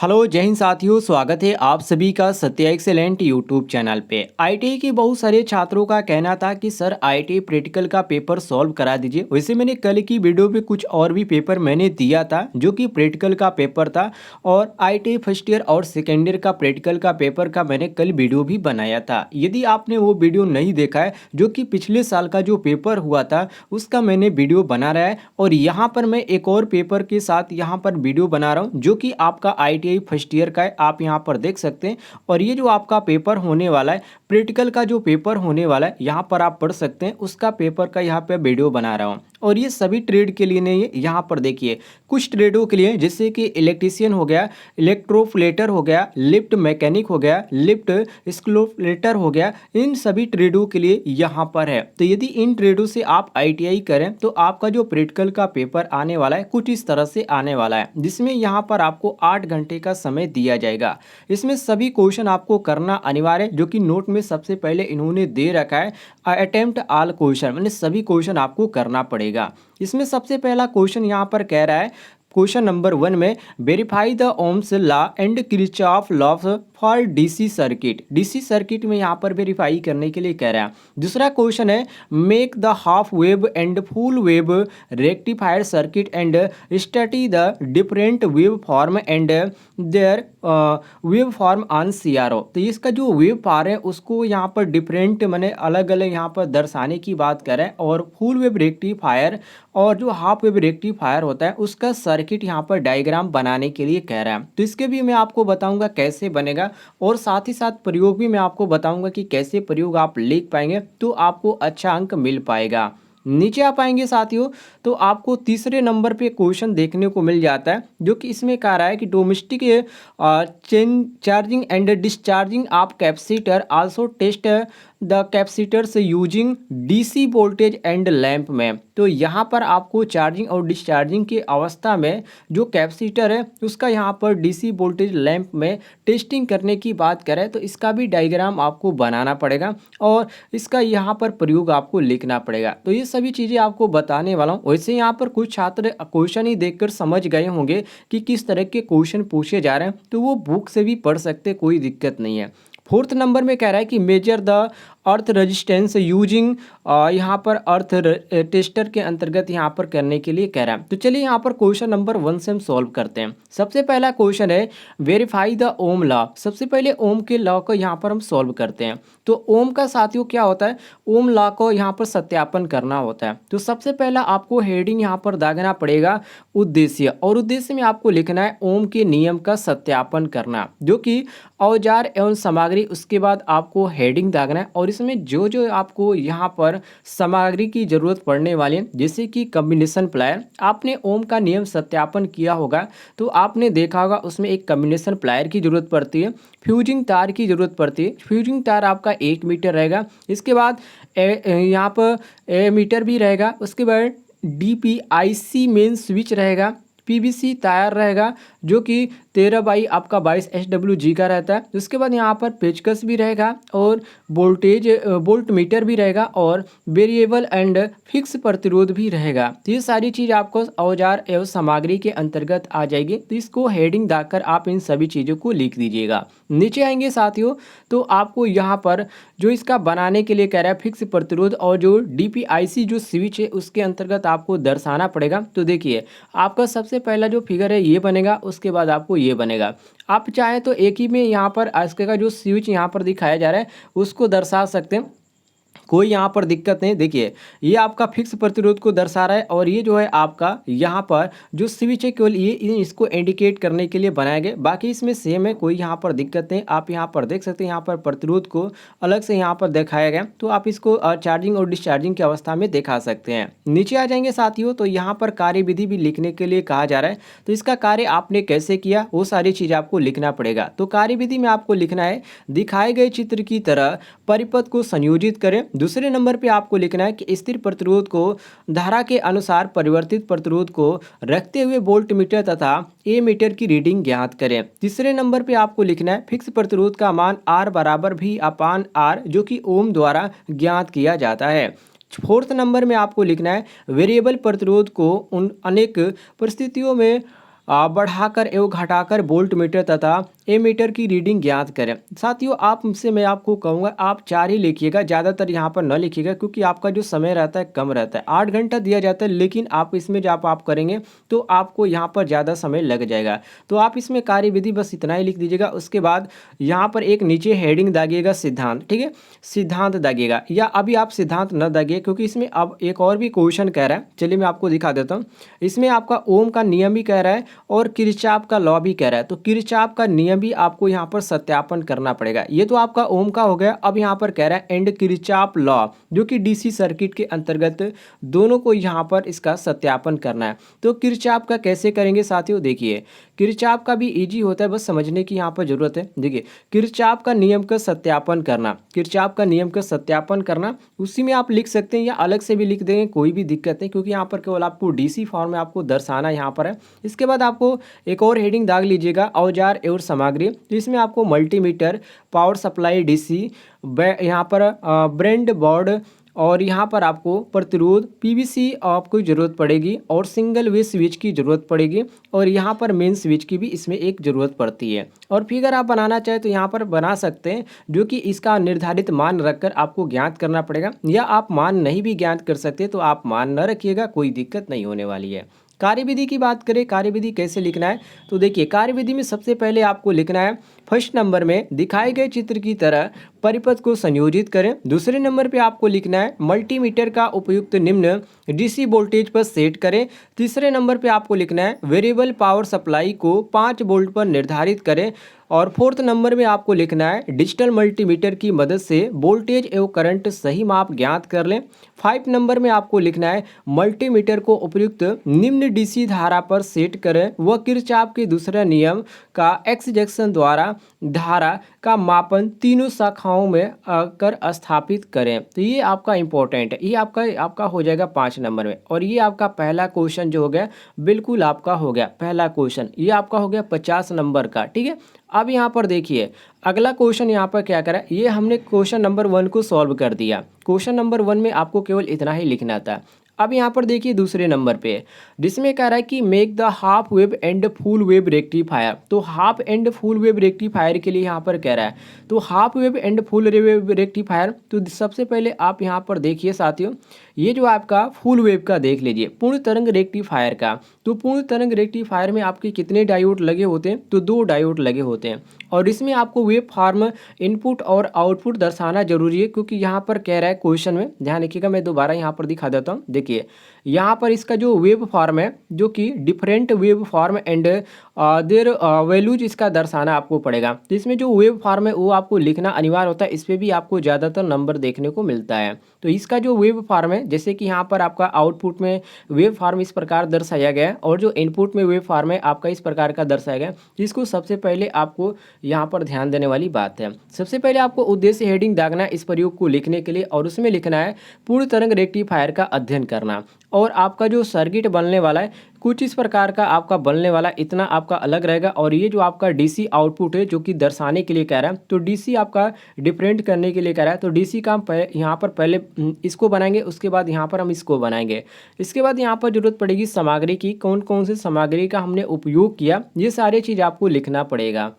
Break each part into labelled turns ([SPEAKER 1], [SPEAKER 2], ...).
[SPEAKER 1] Hello जय हिंद साथियों, स्वागत है आप सभी का सत्या एक्सेलेंट यूट्यूब चैनल पे। आईटीआई के बहुत सारे छात्रों का कहना था कि सर आईटीआई प्रैक्टिकल का पेपर सॉल्व करा दीजिए। वैसे मैंने कल की वीडियो पे कुछ और भी पेपर मैंने दिया था जो कि प्रैक्टिकल का पेपर था, और आईटीआई फर्स्ट ईयर और सेकेंड ईयर का प्रैक्टिकल का पेपर का मैंने कल वीडियो भी बनाया था। यदि आपने वो वीडियो नहीं देखा है, जो कि पिछले साल का जो पेपर हुआ था उसका मैंने वीडियो बना रहा है, और यहाँ पर मैं एक और पेपर के साथ यहाँ पर वीडियो बना रहा हूँ जो कि आपका आईटीआई फर्स्ट ईयर का है। आप यहाँ पर देख सकते हैं, और ये जो आपका पेपर होने वाला है, प्रैक्टिकल का जो पेपर होने वाला है, यहाँ पर आप पढ़ सकते हैं, उसका पेपर का यहाँ पे वीडियो बना रहा हूँ। और ये सभी ट्रेड के लिए नहीं है, यहाँ पर देखिए कुछ ट्रेडों के लिए, जैसे कि इलेक्ट्रीशियन हो गया, इलेक्ट्रोप्लेटर हो गया, लिफ्ट मैकेनिक हो गया, लिफ्ट स्क्लोप्लेटर हो गया, इन सभी ट्रेडों के लिए यहाँ पर है। तो यदि इन ट्रेडों से आप आईटीआई करें तो आपका जो प्रैक्टिकल का पेपर आने वाला है कुछ इस तरह से आने वाला है, जिसमें यहाँ पर आपको 8 घंटे का समय दिया जाएगा। इसमें सभी क्वेश्चन आपको करना अनिवार्य है, जो कि नोट में सबसे पहले इन्होंने दे रखा है, अटेम्प्ट ऑल क्वेश्चन, मैंने सभी क्वेश्चन आपको करना पड़ेगा। इसमें सबसे पहला क्वेश्चन यहाँ पर कह रहा है, क्वेश्चन नंबर 1 में, verify the Ohm's law and Kirchhoff law for DC circuit. DC circuit में यहाँ पर वेरीफाई करने के लिए कह रहा है। दूसरा क्वेश्चन है, make the half wave and full wave rectifier circuit and study the different wave form and their wave form on CRO. तो इसका जो वेव फॉर्म है उसको यहाँ पर डिफरेंट मैंने अलग अलग यहाँ पर दर्शाने की बात करें, और फुल वेव रेक्टिफायर और जो हाफ वेव रेक्टिफायर होता है उसका सर्किट यहाँ पर डायग्राम बनाने के लिए कह रहा है। तो इसके भी मैं आपको बताऊंगा कैसे बनेगा, और साथ ही साथ प्रयोग भी मैं आपको बताऊंगा कि कैसे प्रयोग आप लिख पाएंगे तो आपको अच्छा अंक मिल पाएगा। नीचे आप आएंगे साथियों तो आपको तीसरे नंबर पे क्वेश्चन देखने को मिल जाता है, जो कि इसमें कह रहा है कि domestic chain charging and discharging of capacitor also test the capacitors using DC voltage and lamp में। तो यहाँ पर आपको चार्जिंग और डिस्चार्जिंग की अवस्था में जो कैपेसिटर है उसका यहाँ पर डीसी वोल्टेज लैंप में टेस्टिंग करने की बात करें तो इसका भी डायग्राम आपको बनाना पड़ेगा, और इसका यहाँ पर प्रयोग आपको लिखना पड़ेगा। तो ये सभी चीज़ें आपको बताने वाला हूँ। वैसे यहाँ पर कुछ छात्र क्वेश्चन ही देखकर समझ गए होंगे कि किस तरह के क्वेश्चन पूछे जा रहे हैं, तो वो बुक से भी पढ़ सकते, कोई दिक्कत नहीं है। फोर्थ नंबर में कह रहा है कि measure the earth resistance using, यहाँ पर अर्थ टेस्टर के अंतर्गत यहाँ पर करने के लिए कह रहा है। तो चलिए यहाँ पर क्वेश्चन नंबर 1 से हम सॉल्व करते हैं। सबसे पहला क्वेश्चन है, वेरीफाई द ओम लॉ। सबसे पहले ओम के लॉ को यहाँ पर हम सॉल्व करते हैं। तो ओम का साथियों क्या होता है, ओम लॉ को यहाँ पर सत्यापन करना होता है। तो सबसे पहला आपको हेडिंग यहाँ पर दागना पड़ेगा उद्देश्य, और उद्देश्य में आपको लिखना है ओम के नियम का सत्यापन करना, जो कि औजार एवं सामग्री। उसके बाद आपको हेडिंग दागना है, और इसमें जो जो आपको यहाँ पर सामग्री की जरूरत पड़ने वाली है, जैसे कि कॉम्बिनेशन प्लायर। आपने ओम का नियम सत्यापन किया होगा तो आपने देखा होगा उसमें एक कॉम्बिनेशन प्लायर की जरूरत पड़ती है, फ्यूजिंग तार की जरूरत पड़ती है। फ्यूजिंग तार आपका 1 मीटर रहेगा। इसके बाद यहाँ पर मीटर भी रहेगा। उसके बाद DPIC मेन स्विच रहेगा, PVC तार रहेगा जो कि 13 बाई आपका 22 SWG का रहता है। उसके बाद यहाँ पर पेचकस भी रहेगा, और वोल्ट मीटर भी रहेगा, और वेरिएबल एंड फिक्स प्रतिरोध भी रहेगा। तो ये सारी चीज़ आपको औजार एवं सामग्री के अंतर्गत आ जाएगी। तो इसको हेडिंग दाकर आप इन सभी चीज़ों को लिख दीजिएगा। नीचे आएंगे साथियों तो आपको यहाँ पर जो इसका बनाने के लिए कह रहा है फिक्स प्रतिरोध, और जो DPIC जो स्विच है उसके अंतर्गत आपको दर्शाना पड़ेगा। तो देखिए आपका सबसे पहला जो फिगर है ये बनेगा, उसके बाद आपको ये बनेगा। आप चाहे तो एक ही में यहाँ पर इसके का जो स्विच यहाँ पर दिखाया जा रहा है उसको दर्शा सकते हैं, कोई यहाँ पर दिक्कत नहीं। देखिए ये आपका फिक्स प्रतिरोध को दर्शा रहा है, और ये जो है आपका यहाँ पर जो स्विच है केवल ये इसको इंडिकेट करने के लिए बनाया गया। बाकी इसमें सेम है, कोई यहाँ पर दिक्कत नहीं। आप यहाँ पर देख सकते हैं, यहाँ पर प्रतिरोध को अलग से यहाँ पर दिखाया गया, तो आप इसको चार्जिंग और डिस्चार्जिंग की अवस्था में दिखा सकते हैं। नीचे आ जाएंगे साथियों तो यहाँ पर कार्यविधि भी लिखने के लिए कहा जा रहा है। तो इसका कार्य आपने कैसे किया वो सारी चीज़ आपको लिखना पड़ेगा। तो कार्यविधि में आपको लिखना है, दिखाए गए चित्र की तरह परिपथ को संयोजित करें। दूसरे नंबर पे आपको लिखना है कि स्थिर प्रतिरोध को धारा के अनुसार परिवर्तित प्रतिरोध को रखते हुए वोल्ट मीटर तथा ए मीटर की रीडिंग ज्ञात करें। तीसरे नंबर पे आपको लिखना है फिक्स प्रतिरोध का मान R बराबर V अपान R, जो कि ओम द्वारा ज्ञात किया जाता है। फोर्थ नंबर में आपको लिखना है वेरिएबल प्रतिरोध को उन अनेक परिस्थितियों में बढ़ाकर एवं घटाकर वोल्ट मीटर तथा एमीटर की रीडिंग ज्ञात करें। साथियों आपसे मैं आपको कहूँगा आप 4 ही लिखिएगा, ज़्यादातर यहाँ पर न लिखिएगा क्योंकि आपका जो समय रहता है कम रहता है। 8 घंटा दिया जाता है, लेकिन आप इसमें जब आप करेंगे तो आपको यहाँ पर ज़्यादा समय लग जाएगा। तो आप इसमें कार्यविधि बस इतना ही लिख दीजिएगा। उसके बाद यहाँ पर एक नीचे हेडिंग दागिएगा सिद्धांत, ठीक है, सिद्धांत दागिएगा, या अभी आप सिद्धांत न दागिए क्योंकि इसमें अब एक और भी क्वेश्चन कह रहा है। चलिए मैं आपको दिखा देता हूँ। इसमें आपका ओम का नियम भी कह रहा है और किरचॉफ का लॉ भी कह रहा है। तो किरचॉफ का नियम भी आपको यहाँ पर सत्यापन करना पड़ेगा। ये तो आपका ओम का हो गया। अब यहाँ पर कह रहा है एंड किरचॉफ लॉ, जो कि डीसी सर्किट के अंतर्गत दोनों को यहाँ पर इसका सत्यापन करना है। तो किरचॉफ का कैसे करेंगे साथियों, देखिए किरचॉफ का भी इजी होता है, बस समझने की यहाँ पर जरूरत है। देखिए किरचॉफ का नियम का सत्यापन करना, किरचॉफ का नियम का सत्यापन करना, उसी में आप लिख सकते हैं या अलग से भी लिख देंगे, कोई भी दिक्कत नहीं, क्योंकि यहाँ पर केवल आपको डीसी फॉर्म में आपको दर्शाना यहाँ पर है। इसके बाद आपको एक और हेडिंग दाग लीजिएगा औजार एवं सामग्री। तो इसमें आपको मल्टीमीटर, पावर सप्लाई डीसी, यहाँ पर ब्रेड बोर्ड, और यहाँ पर आपको प्रतिरोध पीवीसी आपको ज़रूरत पड़ेगी, और सिंगल वे स्विच की ज़रूरत पड़ेगी, और यहाँ पर मेन स्विच की भी इसमें एक ज़रूरत पड़ती है। और फिगर आप बनाना चाहे तो यहाँ पर बना सकते हैं, जो कि इसका निर्धारित मान रखकर आपको ज्ञात करना पड़ेगा, या आप मान नहीं भी ज्ञात कर सकते तो आप मान न रखिएगा, कोई दिक्कत नहीं होने वाली है। कार्यविधि की बात करें, कार्यविधि कैसे लिखना है, तो देखिए कार्यविधि में सबसे पहले आपको लिखना है फर्स्ट नंबर में दिखाए गए चित्र की तरह परिपथ को संयोजित करें। दूसरे नंबर पे आपको लिखना है मल्टीमीटर का उपयुक्त निम्न डीसी वोल्टेज पर सेट करें। तीसरे नंबर पे आपको लिखना है वेरिएबल पावर सप्लाई को 5 वोल्ट पर निर्धारित करें। और फोर्थ नंबर में आपको लिखना है डिजिटल मल्टीमीटर की मदद से वोल्टेज एवं करंट सही माप ज्ञात कर लें। 5 नंबर में आपको लिखना है मल्टीमीटर को उपयुक्त निम्न डीसी धारा पर सेट करें व किरचॉफ के दूसरे नियम का एक्स जंक्शन द्वारा धारा का मापन तीनों शाखाओं में कर स्थापित करें। तो ये आपका इंपॉर्टेंट है, ये आपका हो जाएगा 5 नंबर में। और ये आपका पहला क्वेश्चन जो हो गया बिल्कुल आपका हो गया पहला क्वेश्चन, ये आपका हो गया 50 नंबर का, ठीक है। अब यहाँ पर देखिए अगला क्वेश्चन यहाँ पर क्या करा, ये हमने क्वेश्चन नंबर 1 को सॉल्व कर दिया। क्वेश्चन नंबर 1 में आपको केवल इतना ही लिखना था। अब यहाँ पर देखिए दूसरे नंबर पे जिसमें कह रहा है कि make the half wave and full wave rectifier. तो half and full wave rectifier के लिए यहाँ पर कह रहा है, तो half wave and full wave rectifier, तो सबसे पहले आप यहाँ पर देखिए साथियों, ये जो आपका फुल वेव का देख लीजिए पूर्ण तरंग रेक्टिफायर का। तो पूर्ण तरंग रेक्टिफायर में आपके कितने डायोड लगे होते हैं, तो 2 डायोड लगे होते हैं। और इसमें आपको वेव फॉर्म इनपुट और आउटपुट दर्शाना जरूरी है, क्योंकि यहाँ पर कह रहा है क्वेश्चन में, ध्यान रखिएगा, मैं दोबारा यहाँ पर दिखा देता हूँ। देखिए यहाँ पर इसका जो वेव फॉर्म है, जो कि different wave form and there values इसका दर्शाना आपको पड़ेगा। तो इसमें जो वेव फॉर्म है वो आपको लिखना अनिवार्य होता है, इस पर भी आपको ज़्यादातर नंबर देखने को मिलता है। तो इसका जो वेव फॉर्म है, जैसे कि यहाँ पर आपका आउटपुट में वेव फॉर्म इस प्रकार दर्शाया गया है, और जो इनपुट में वेव फॉर्म है आपका इस प्रकार का दर्शाया गया है। इसको सबसे पहले आपको यहाँ पर ध्यान देने वाली बात है, सबसे पहले आपको उद्देश्य हेडिंग दागना इस प्रयोग को लिखने के लिए, और उसमें लिखना है पूर्ण तरंग रेक्टिफायर का अध्ययन करना। और आपका जो सर्किट बनने वाला है कुछ इस प्रकार का आपका बनने वाला, इतना आपका अलग रहेगा। और ये जो आपका डीसी आउटपुट है जो कि दर्शाने के लिए कह रहा है, तो डीसी आपका डिफरेंट करने के लिए कह रहा है। तो डीसी का हम यहाँ पर पहले इसको बनाएंगे, उसके बाद यहाँ पर हम इसको बनाएंगे। इसके बाद यहाँ पर जरूरत पड़ेगी सामग्री की, कौन कौन सी सामग्री का हमने उपयोग किया, ये सारी चीज़ आपको लिखना पड़ेगा।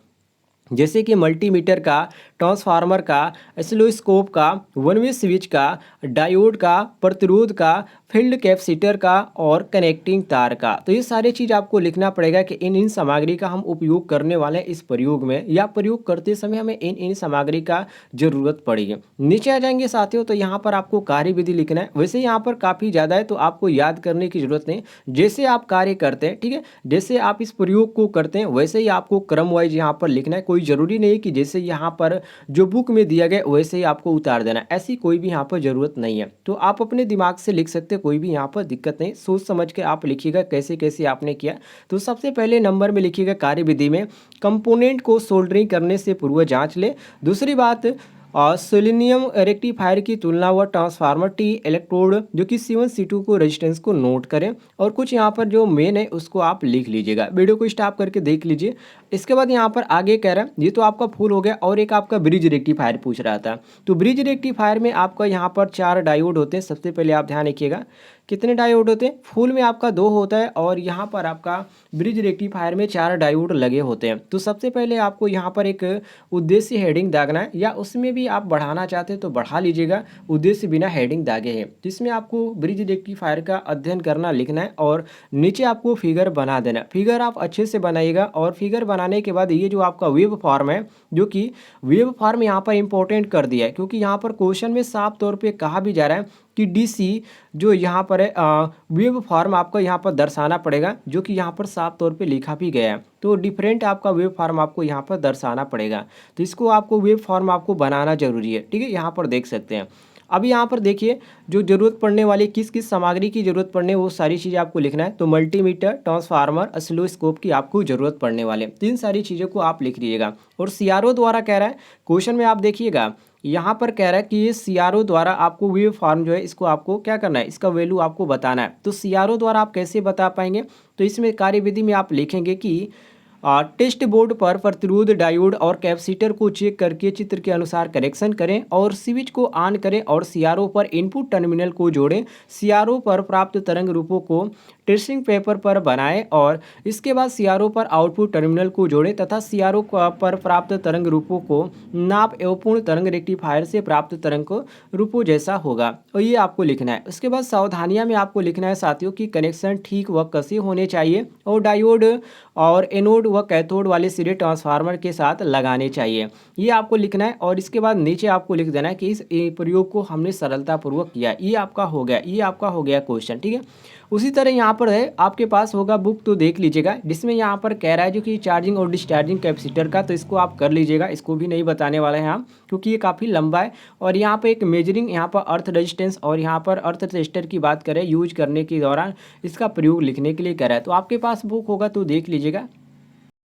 [SPEAKER 1] जैसे कि मल्टीमीटर का, ट्रांसफार्मर का, ऑसिलोस्कोप का, वन वे स्विच का, डायोड का, प्रतिरोध का, फील्ड कैपेसिटर का, और कनेक्टिंग तार का। तो ये सारी चीज़ आपको लिखना पड़ेगा कि इन सामग्री का हम उपयोग करने वाले हैं इस प्रयोग में, या प्रयोग करते समय हमें इन सामग्री का जरूरत पड़ेगी। नीचे आ जाएंगे साथियों, तो यहाँ पर आपको कार्यविधि लिखना है। वैसे यहाँ पर काफ़ी ज़्यादा है तो आपको याद करने की जरूरत नहीं, जैसे आप कार्य करते हैं, ठीक है, जैसे आप इस प्रयोग को करते हैं वैसे ही आपको क्रम वाइज यहाँ पर लिखना है। कोई ज़रूरी नहीं कि जैसे यहाँ पर जो बुक में दिया गया वैसे ही आपको उतार देना, ऐसी कोई भी यहाँ पर ज़रूरत नहीं है। तो आप अपने दिमाग से लिख सकते, कोई भी यहाँ पर दिक्कत नहीं, सोच समझ के आप लिखिएगा कैसे कैसे आपने किया। तो सबसे पहले नंबर में लिखिएगा कार्यविधि में कंपोनेंट को सोल्डरिंग करने से पूर्व जांच ले। दूसरी बात, सेलेनियम रेक्टिफायर की तुलना व ट्रांसफार्मर टी इलेक्ट्रोड जो कि C1 C2 को रेजिस्टेंस को नोट करें। और कुछ यहाँ पर जो मेन है उसको आप लिख लीजिएगा, वीडियो को स्टॉप करके देख लीजिए। इसके बाद यहाँ पर आगे कह रहा है, ये तो आपका फुल हो गया, और एक आपका ब्रिज रेक्टिफायर पूछ रहा था। तो ब्रिज रेक्टिफायर में आपका यहाँ पर 4 डायोड होते हैं। सबसे पहले आप ध्यान रखिएगा कितने डायोड होते हैं? फुल में आपका 2 होता है और यहाँ पर आपका ब्रिज रेक्टिफायर में 4 डायोड लगे होते हैं। तो सबसे पहले आपको यहाँ पर एक उद्देश्य हेडिंग दागना है, या उसमें भी आप बढ़ाना चाहते हैं तो बढ़ा लीजिएगा, उद्देश्य बिना हेडिंग दागे है। तो इसमें आपको ब्रिज रेक्टिफायर का अध्ययन करना, लिखना है और नीचे आपको फिगर बना देना है। फिगर आप अच्छे से बनाइएगा और फिगर बनाने के बाद ये जो आपका वेब फॉर्म है, जो कि वेब फॉर्म यहाँ पर इंपॉर्टेंट कर दिया है, क्योंकि यहाँ पर क्वेश्चन में साफ तौर पे कहा भी जा रहा है कि डीसी जो यहाँ पर है वेब फॉर्म आपको यहाँ पर दर्शाना पड़ेगा, जो कि यहाँ पर साफ तौर पे लिखा भी गया है। तो डिफरेंट आपका वेब फॉर्म आपको यहाँ पर दर्शाना पड़ेगा। तो इसको आपको वेब फॉर्म आपको बनाना जरूरी है, ठीक है। यहाँ पर देख सकते हैं। अभी यहाँ पर देखिए जो ज़रूरत पड़ने वाली किस किस सामग्री की ज़रूरत पड़ने, वो सारी चीज़ें आपको लिखना है। तो मल्टीमीटर, ट्रांसफार्मर, ऑसिलोस्कोप की आपको ज़रूरत पड़ने वाले, तो इन सारी चीज़ों को आप लिख लीजिएगा। और सीआरओ द्वारा कह रहा है क्वेश्चन में, आप देखिएगा यहाँ पर कह रहा है कि ये सीआरओ द्वारा आपको वेब फॉर्म जो है इसको आपको क्या करना है, इसका वैल्यू आपको बताना है। तो सीआरओ द्वारा आप कैसे बता पाएंगे? तो इसमें कार्यविधि में आप लिखेंगे कि टेस्ट बोर्ड पर प्रतिरोध, डायोड और कैपेसिटर को चेक करके चित्र के अनुसार करेक्शन करें और स्विच को ऑन करें और सीआरओ पर इनपुट टर्मिनल को जोड़ें। सीआरओ पर प्राप्त तरंग रूपों को ट्रेसिंग पेपर पर बनाएं और इसके बाद सीआरओ पर आउटपुट टर्मिनल को जोड़ें तथा सीआरओ पर प्राप्त तरंग रूपों को नाप एवं पूर्ण तरंग रेक्टिफायर से प्राप्त तरंग को रूपों जैसा होगा, और ये आपको लिखना है। उसके बाद सावधानियां में आपको लिखना है साथियों कि कनेक्शन ठीक व कसे होने चाहिए और डायोड और एनोड व कैथोड वाले सिरे ट्रांसफार्मर के साथ लगाने चाहिए, ये आपको लिखना है। और इसके बाद नीचे आपको लिख देना है कि इस प्रयोग को हमने सरलतापूर्वक किया। ये आपका हो गया, ये आपका हो गया क्वेश्चन, ठीक है। उसी तरह यहाँ पर है आपके पास होगा बुक, तो देख लीजिएगा, जिसमें यहाँ पर कह रहा है जो कि चार्जिंग और डिस्चार्जिंग कैपेसिटर का, तो इसको आप कर लीजिएगा, इसको भी नहीं बताने वाले हैं हम, क्योंकि ये काफ़ी लंबा है। और यहाँ पर एक मेजरिंग, यहाँ पर अर्थ रेजिस्टेंस और यहाँ पर अर्थ रेजिस्टर की बात करें यूज करने के दौरान इसका प्रयोग लिखने के लिए कह रहा है। तो आपके पास बुक होगा तो देख लीजिएगा।